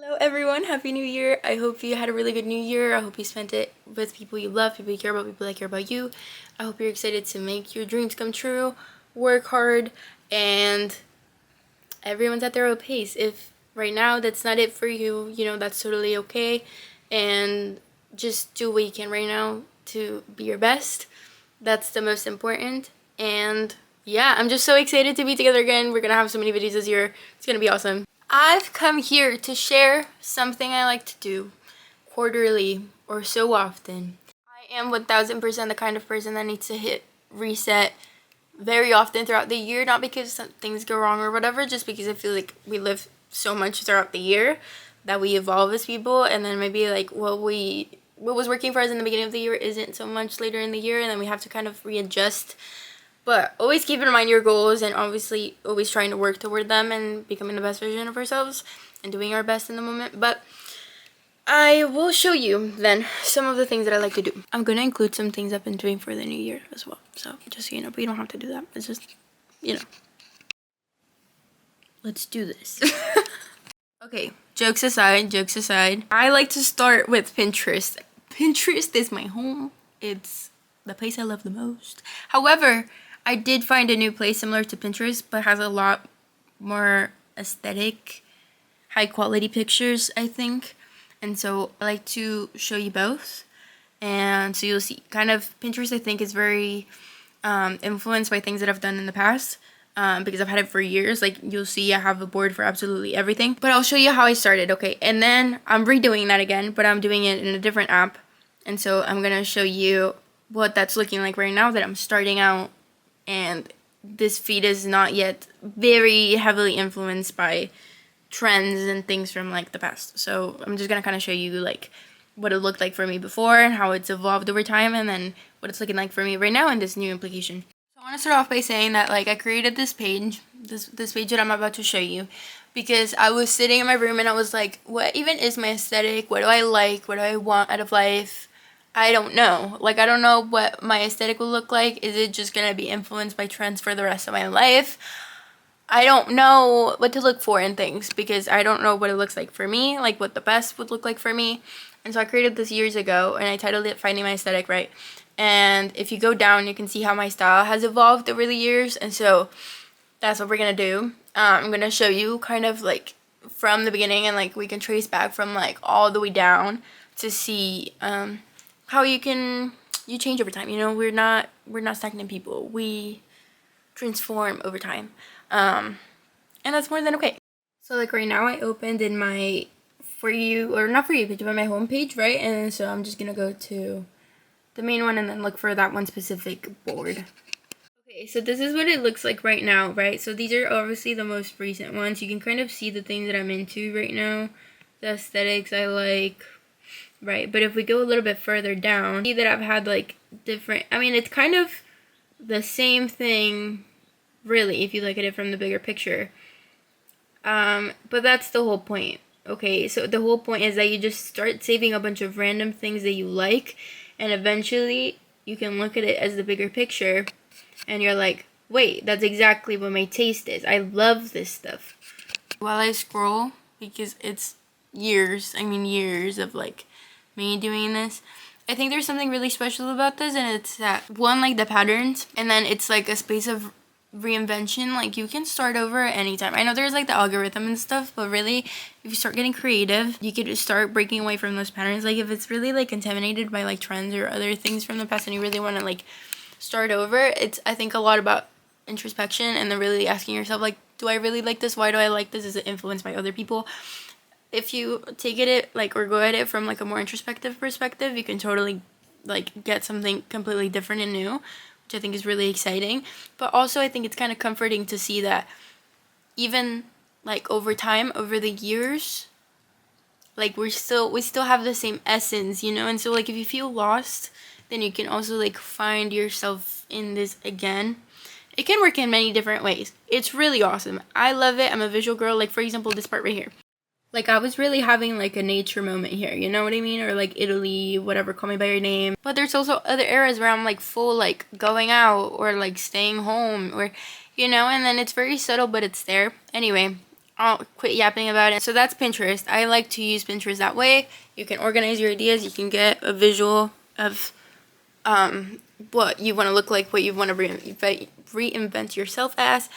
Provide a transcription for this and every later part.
Hello everyone, happy new year. I hope you had a really good new year. I hope you spent it with people you love, people you care about, people that care about you. I hope you're excited to make your dreams come true, work hard, and everyone's at their own pace. If right now that's not it for you, that's totally okay. And just do what you can right now to be your best. That's the most important. And yeah, I'm just so excited to be together again. We're gonna have so many videos this year. It's gonna be awesome. I've come here to share something I like to do quarterly or so often. I am 1000% the kind of person that needs to hit reset very often throughout the year, not because things go wrong or whatever, just because I feel like we live so much throughout the year that we evolve as people, and then maybe like what was working for us in the beginning of the year isn't so much later in the year, and then we have to kind of readjust. But always keep in mind your goals, and obviously always trying to work toward them and becoming the best version of ourselves and doing our best in the moment. But I will show you then some of the things that I like to do. I'm going to include some things I've been doing for the new year as well. So just so you know, but you don't have to do that. It's just, let's do this. Okay, jokes aside. I like to start with Pinterest. Pinterest is my home. It's the place I love the most. However, I did find a new place similar to Pinterest, but has a lot more aesthetic, high quality pictures, I think. And so I like to show you both. And so you'll see kind of Pinterest, I think, is very influenced by things that I've done in the past. Because I've had it for years. Like, you'll see I have a board for absolutely everything. But I'll show you how I started, okay? And then I'm redoing that again, but I'm doing it in a different app. And so I'm going to show you what that's looking like right now that I'm starting out. And this feed is not yet very heavily influenced by trends and things from like the past. So I'm just going to kind of show you like what it looked like for me before and how it's evolved over time, and then what it's looking like for me right now in this new implication. I want to start off by saying that like I created this page, this page that I'm about to show you, because I was sitting in my room and I was like, what even is my aesthetic? What do I like? What do I want out of life? I don't know. Like, I don't know what my aesthetic will look like. Is it just going to be influenced by trends for the rest of my life? I don't know what to look for in things because I don't know what it looks like for me, like what the best would look like for me. And so I created this years ago and I titled it Finding My Aesthetic, right? And if you go down, you can see how my style has evolved over the years. And so that's what we're going to do. I'm going to show you kind of like from the beginning, and like we can trace back from like all the way down to see how you change over time. We're not stagnant people. We transform over time. And that's more than okay. So like right now I opened in my For You, or not For You page, but my home page, right? And so I'm just going to go to the main one and then look for that one specific board. Okay, so this is what it looks like right now, right? So these are obviously the most recent ones. You can kind of see the things that I'm into right now, the aesthetics I like, right? But if we go a little bit further down, see that I've had like different, I mean, it's kind of the same thing, really, if you look at it from the bigger picture. But that's the whole point. Okay, so the whole point is that you just start saving a bunch of random things that you like, and eventually you can look at it as the bigger picture and you're like, wait, that's exactly what my taste is. I love this stuff. While I scroll, because it's years of like me doing this, I think there's something really special about this, and it's that one, like the patterns, and then it's like a space of reinvention. Like, you can start over at any time. I know there's like the algorithm and stuff, but really if you start getting creative, you could start breaking away from those patterns. Like, if it's really like contaminated by like trends or other things from the past and you really want to like start over, it's, I think, a lot about introspection and then really asking yourself, like, do I really like this? Why do I like this? Is it influenced by other people? If you take it like, or go at it from like a more introspective perspective, you can totally like get something completely different and new, which I think is really exciting. But also I think it's kind of comforting to see that even like over time, over the years, like we still have the same essence, and so like if you feel lost, then you can also like find yourself in this again. It can work in many different ways. It's really awesome. I love it. I'm a visual girl. Like, for example, this part right here. Like, I was really having like a nature moment here, you know what I mean? Or like Italy, whatever, Call Me By Your Name. But there's also other eras where I'm like full like going out or like staying home, or and then it's very subtle, but it's there. Anyway, I'll quit yapping about it. So that's Pinterest. I like to use Pinterest that way. You can organize your ideas. You can get a visual of what you want to look like, what you want to reinvent yourself as.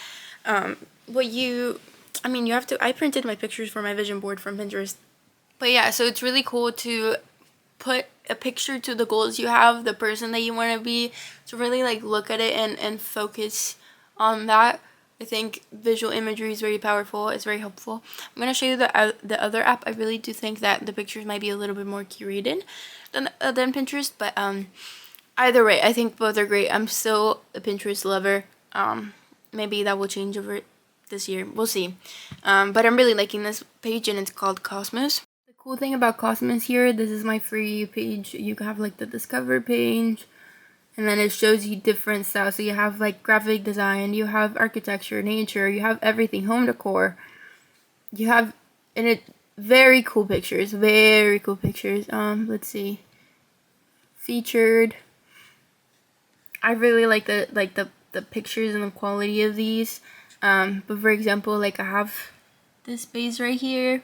You have to, I printed my pictures for my vision board from Pinterest. But yeah, so it's really cool to put a picture to the goals you have, the person that you want to be, to really like look at it and focus on that. I think visual imagery is very powerful. It's very helpful. I'm going to show you the other app. I really do think that the pictures might be a little bit more curated than Pinterest, but either way, I think both are great. I'm still a Pinterest lover. Maybe that will change over this year. We'll see. But I'm really liking this page, and it's called Cosmos. The cool thing about Cosmos here, this is my free page. You can have like the Discover page, and then it shows you different styles. So you have like graphic design, you have architecture, nature, you have everything, home decor. You have, and it very cool pictures, very cool pictures. Let's see. Featured. I really like the pictures and the quality of these. But for example, like I have this space right here,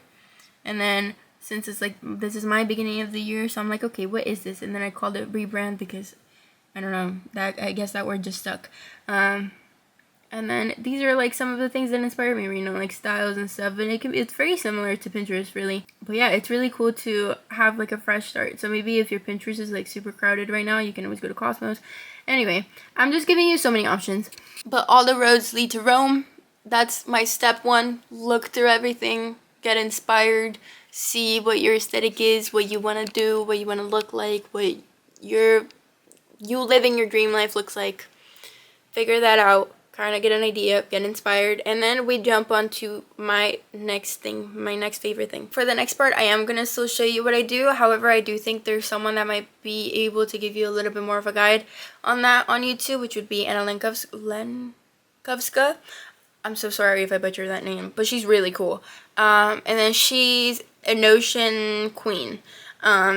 and then since it's like, this is my beginning of the year, so I'm like, okay, what is this? And then I called it rebrand because I don't know, that I guess that word just stuck. And then these are like some of the things that inspire me, you know, like styles and stuff. And it's very similar to Pinterest, really. But yeah, it's really cool to have like a fresh start. So maybe if your Pinterest is like super crowded right now, you can always go to Cosmos. Anyway, I'm just giving you so many options. But all the roads lead to Rome. That's my step one. Look through everything, get inspired, see what your aesthetic is, what you want to do, what you want to look like, what you living your dream life looks like. Figure that out, kind of get an idea, get inspired, and then we jump on to my next favorite thing. For the next part, I am going to still show you what I do. However, I do think there's someone that might be able to give you a little bit more of a guide on that on YouTube, which would be Anna Lenkovska. I'm so sorry if I butcher that name, but she's really cool. And then she's a Notion queen.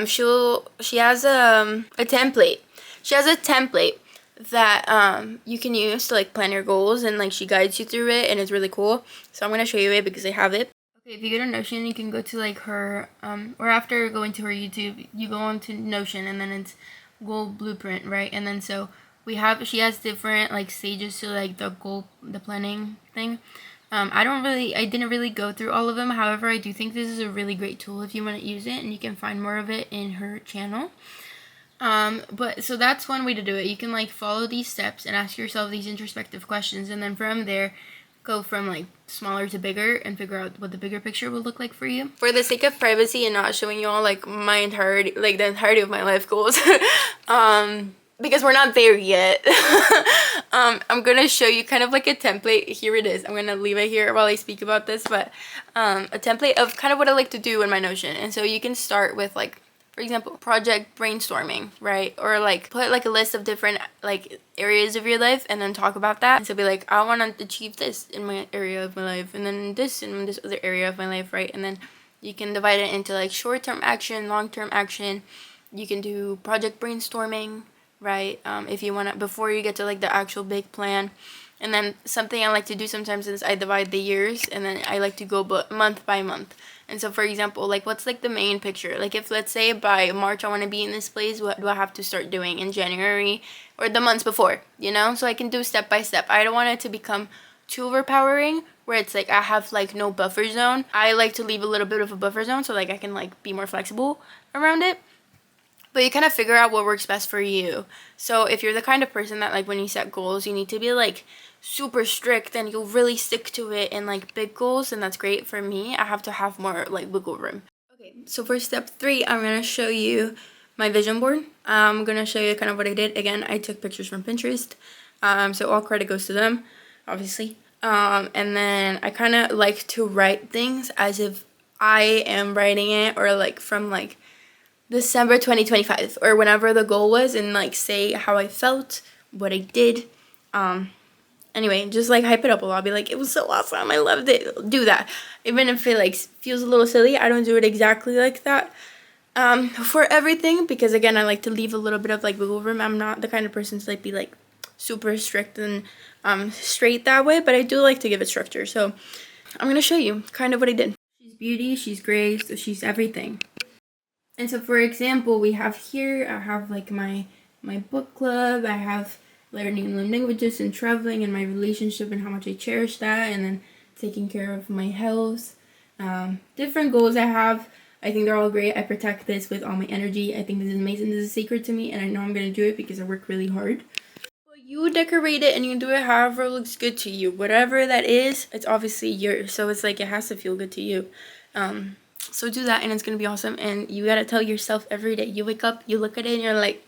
She has a template. She has a template that you can use to like plan your goals, and like she guides you through it, and it's really cool. So I'm gonna show you it because I have it. Okay, if you go to Notion, you can go to like her or after going to her YouTube, you go on to Notion, and then it's goal blueprint, right? And then so she has different like stages to like the planning thing. I didn't really go through all of them. However, I do think this is a really great tool if you want to use it, and you can find more of it in her channel. But so that's one way to do it. You can like follow these steps and ask yourself these introspective questions, and then from there go from like smaller to bigger and figure out what the bigger picture will look like for you. For the sake of privacy and not showing you all like the entirety of my life goals, because we're not there yet. I'm gonna show you kind of like a template. Here it is. I'm gonna leave it here while I speak about this, but a template of kind of what I like to do in my Notion. And so you can start with like, for example, project brainstorming, right? Or like put like a list of different like areas of your life and then talk about that. And so be like, I want to achieve this in my area of my life, and then this in this other area of my life, right? And then you can divide it into like short-term action, long-term action. You can do project brainstorming, right? If you want to, before you get to like the actual big plan. And then something I like to do sometimes is I divide the years, and then I like to go month by month. And so, for example, like what's like the main picture? Like if let's say by March I want to be in this place, what do I have to start doing in January or the months before, you know? So I can do step by step. I don't want it to become too overpowering where it's like I have like no buffer zone. I like to leave a little bit of a buffer zone so like I can like be more flexible around it. But you kind of figure out what works best for you. So if you're the kind of person that like when you set goals, you need to be like super strict and you'll really stick to it in like big goals, and that's great. For me, I have to have more like wiggle room. Okay, so for step 3, I'm going to show you my vision board. I'm going to show you kind of what I did. Again, I took pictures from Pinterest. So all credit goes to them, obviously. And then I kind of like to write things as if I am writing it, or like from like December 2025 or whenever the goal was, and like say how I felt, what I did. Anyway, just like hype it up a lot. I'll be like, it was so awesome, I loved it. Do that. Even if it like feels a little silly, I don't do it exactly like that for everything, because again, I like to leave a little bit of like wiggle room. I'm not the kind of person to like be like super strict and straight that way, but I do like to give it structure. So I'm gonna show you kind of what I did. She's beauty, she's grace, so she's everything. And so for example, we have here, I have like my book club, I have learning new languages and traveling and my relationship and how much I cherish that, and then taking care of my health. Different goals I have. I think they're all great. I protect this with all my energy. I think this is amazing. This is sacred to me, and I know I'm going to do it because I work really hard. Well, you decorate it and you can do it however looks good to you. Whatever that is, it's obviously yours. So it's like it has to feel good to you. So do that and it's going to be awesome. And you got to tell yourself every day. You wake up, you look at it and you're like,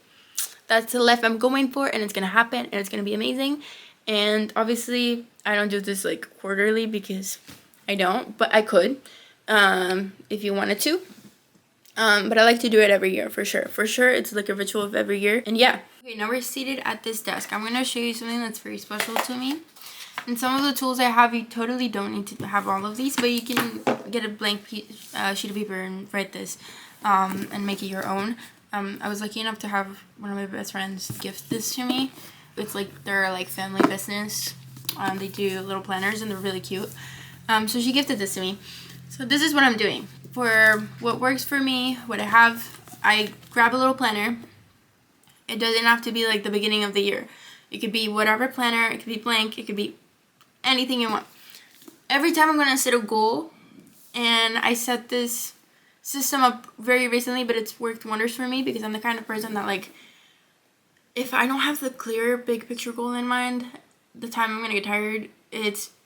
that's the life I'm going for, and it's going to happen and it's going to be amazing. And obviously, I don't do this like quarterly because I don't, but I could if you wanted to. But I like to do it every year for sure. For sure, it's like a ritual of every year. And yeah. Okay, now we're seated at this desk. I'm going to show you something that's very special to me. And some of the tools I have, you totally don't need to have all of these, but you can get a blank sheet of paper and write this and make it your own. I was lucky enough to have one of my best friends gift this to me. It's like they're like family business. They do little planners and they're really cute. So she gifted this to me. So this is what I'm doing. For what works for me, what I have, I grab a little planner. It doesn't have to be like the beginning of the year. It could be whatever planner, it could be blank, it could be anything you want. Every time I'm going to set a goal, and I set this system up very recently, but it's worked wonders for me because I'm the kind of person that like, if I don't have the clear big picture goal in mind, the time I'm going to get tired,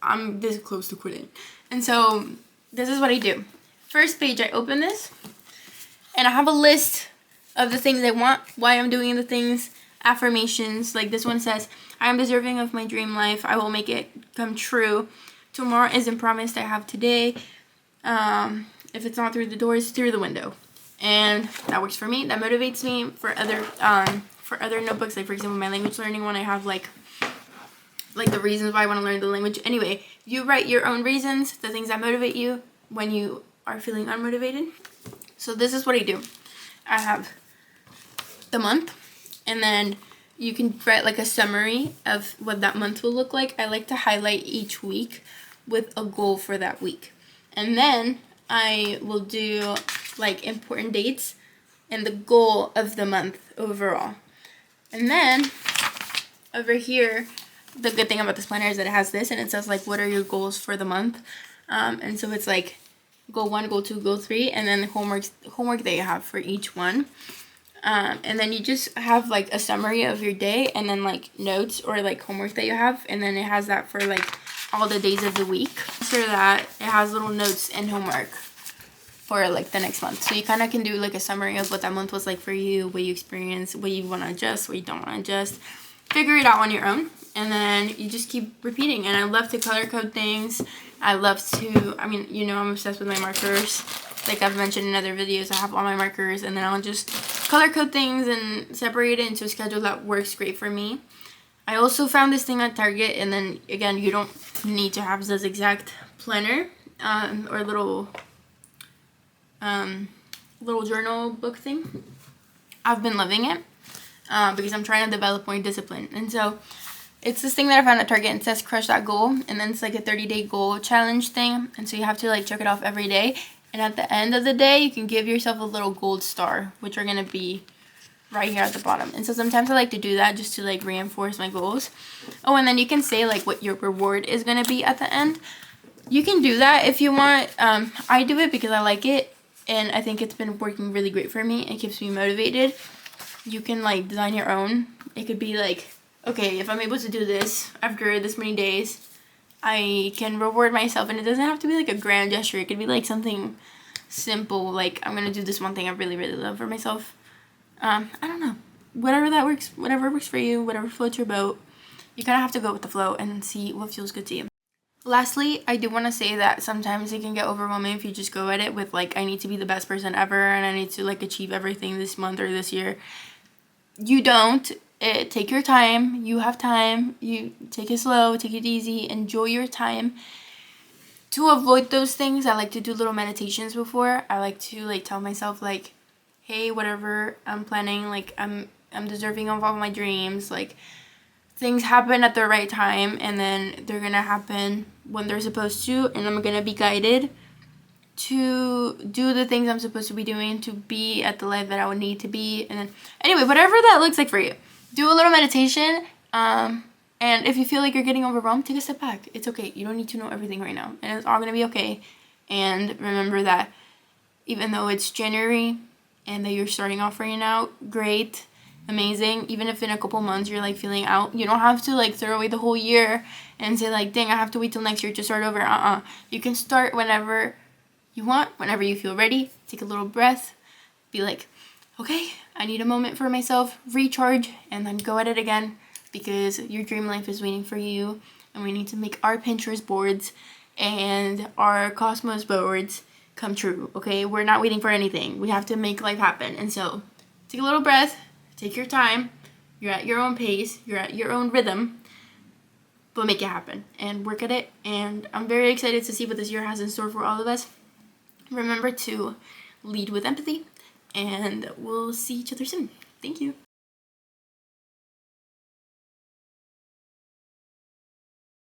I'm this close to quitting. And so this is what I do. First page, I open this, and I have a list of the things I want, why I'm doing the things, affirmations. Like this one says, I am deserving of my dream life. I will make it come true. Tomorrow isn't promised. I have today. If it's not through the doors, through the window. And that works for me. That motivates me. For other notebooks, like for example, my language learning one, I have like the reasons why I want to learn the language. Anyway, you write your own reasons, the things that motivate you when you are feeling unmotivated. So this is what I do. I have the month, and then you can write like a summary of what that month will look like. I like to highlight each week with a goal for that week. And then I will do like important dates and the goal of the month overall. And then over here, the good thing about this planner is that it has this, and it says like, what are your goals for the month? And so it's like goal 1, goal 2, goal 3, and then the homework that you have for each one. And then you just have like a summary of your day, and then like notes or like homework that you have, and then it has that for like all the days of the week. After that, it has little notes and homework for like the next month. So you kind of can do like a summary of what that month was like for you, what you experienced, what you want to adjust, what you don't want to adjust. Figure it out on your own, and then you just keep repeating. And I love to color code things. I love to, I mean, you know, I'm obsessed with my markers. Like I've mentioned in other videos, I have all my markers, and then I'll just color code things and separate it into a schedule that works great for me. I also found this thing at Target, and then again, you don't need to have this exact planner or little journal book thing. I've been loving it because I'm trying to develop more discipline. And so it's this thing that I found at Target, and it says crush that goal, and then it's like a 30-day goal challenge thing, and so you have to like check it off every day, and at the end of the day you can give yourself a little gold star, which are going to be right here at the bottom. And so sometimes I like to do that just to like reinforce my goals. Oh, and then you can say like what your reward is going to be at the end. You can do that if you want. I do it because I like it, and I think it's been working really great for me. It keeps me motivated. You can like design your own. It could be like, okay, if I'm able to do this after this many days, I can reward myself. And it doesn't have to be like a grand gesture. It could be like something simple, like I'm gonna do this one thing I really, really love for myself. I don't know. Whatever that works, whatever works for you, whatever floats your boat. You kind of have to go with the flow and see what feels good to you. Lastly, I do want to say that sometimes it can get overwhelming if you just go at it with like, I need to be the best person ever and I need to like achieve everything this month or this year. You don't. Take your time. You have time. You take it slow, take it easy, enjoy your time. To avoid those things, I like to do little meditations before. I like to like tell myself like, hey, whatever I'm planning, like I'm deserving of all my dreams. Like things happen at the right time, and then they're gonna happen when they're supposed to, and I'm gonna be guided to do the things I'm supposed to be doing, to be at the life that I would need to be. And then anyway, whatever that looks like for you, do a little meditation. And if you feel like you're getting overwhelmed, take a step back. It's okay. You don't need to know everything right now, and it's all gonna be okay. And remember that even though it's January and that you're starting off right now, great, amazing. Even if in a couple months you're like feeling out, you don't have to like throw away the whole year and say like, dang, I have to wait till next year to start over. You can start whenever you want, whenever you feel ready. Take a little breath, be like, okay, I need a moment for myself, recharge, and then go at it again, because your dream life is waiting for you, and we need to make our Pinterest boards and our Cosmos boards come true. Okay, we're not waiting for anything. We have to make life happen. And so take a little breath, take your time. You're at your own pace, you're at your own rhythm, but make it happen and work at it. And I'm very excited to see what this year has in store for all of us. Remember to lead with empathy, and we'll see each other soon. Thank you.